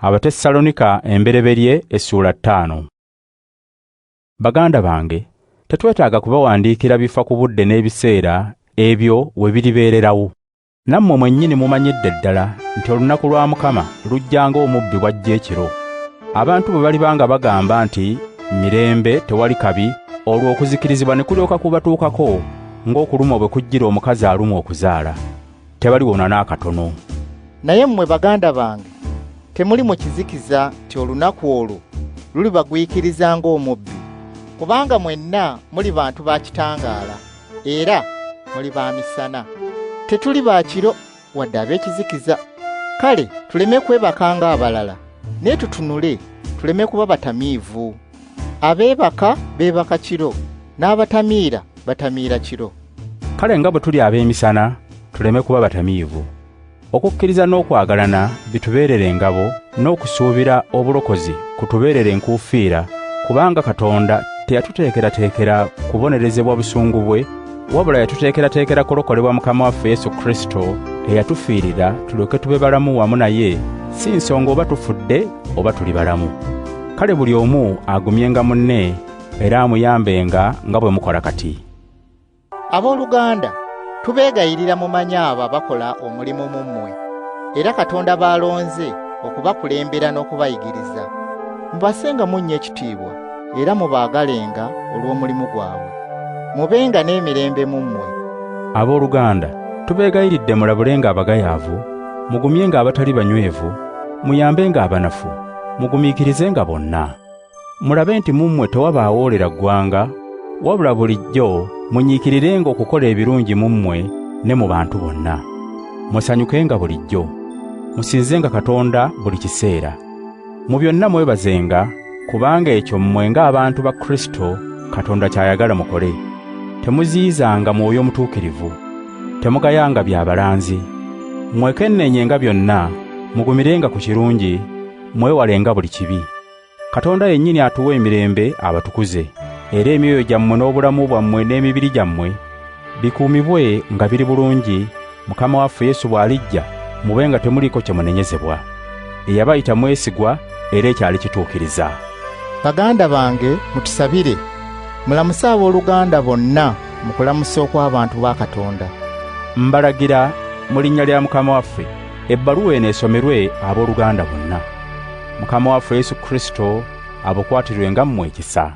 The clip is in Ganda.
Abasessaloniika Essuula 5. Baganda bange, tetwetaaga kubawandiikira bifa ku budde n'ebiseera ebyo we biribeererawo. Nammwe mwennyini mumanyidde ddala nti olunaku lwa Mukama lujja ng'omubbi bw'ajja ekiro. Abantu bwe balibanga bagamba nti mirembe tewali kabi, olwo okuzikirizibwa ne kulyoka kubatuukako ng'okuluma bwe kujjira omukazi alumwa okuzaala. Tebaliwona n'akatono. Naye mmwe baganda bange, temuli mu kizikiza nti olunaku olwo lulibagwikiriza ng'omubbi, kubanga mwenna muli bantu ba kitangaala era muli ba misana. Tetuli ba kiro wadde ab'ekizikiza. Kale tuleme kwebakanga abalala, naye tutunule tuleme kuba batamiivu. Abeebaka beebaka kiro, n'abatamiira batamiira kiro. Kale nga bwe tuli ab'emisana tuleme kuba batamiivu. Okukkiriza n'okwagalana bitubeerere engabo, n'okusuubira obulokozi kutubeerere enkuufiira, kubanga Katonda teyatuteekerateekera kubonerezebwa busungu bwe, wabula yatuteekerateekera kulokolebwa Mukama waffe Yesu Kristo eyatufiirira tulyoke tube balamu wamu naye, si nsonga oba tufudde oba tuli balamu. Kale buli omu agumyenga munne era amuyambenga nga bwe mukola kati. Abooluganda, tubeegayirira mumanye abo abakola omulimu mu mmwe, era Katonda baalonze okubakulembera n'okubayigiriza. Mubasenga munnya ekitiibwa era mubaagalenga olw'omulimu gwabwe. Mubenga n'emirembe mu mmwe. Abooluganda, tubeegayiridde mulabulenga abagayaavu, mugumyenga abatali banywevu, muyambenga abanafu, mugumiikirizenga bonna. Mulabe nti mu mmwe tewabaawolera ggwanga, wabula bulijjo munyiikirirenga okukola ebirungi mu mmwe ne mu bantu bonna. Musanyukenga bulijjo, musinzenga Katonda buli kiseera. Mu byonna mwebazenga, kubanga ekyo mmwe ng'abantu ba Kristo Katonda ky'ayagala mukole. Temuziyizanga mwoyo mutuukirivu, temugayanga byabalanzi. Mwekenneenyenga byonna, mugumirenga ku kirungi, mwewalenga buli kibi. Katonda yennyini atuwa emirembe abatukuze, era emyoyo gyammwe n'obulamu bwammwe n'emibiri gyammwe bikuumibwe nga biri bulungi, Mukama waffe Yesu bw'alijja mube nga temuliko kye munenyezebwa. Eyabayita mwesigwa era ekyali kituukiriza. Baganda bange, mutusabire. Mulamuse abooluganda bonna mu kulamusa okw'abantu ba Katonda. Mbalagira mu linnya lya Mukama waffe, ebbaluwa eno esomerwe abooluganda bonna. Mukama waffe Yesu Kristo abakwatirwenga mmwe ekisa.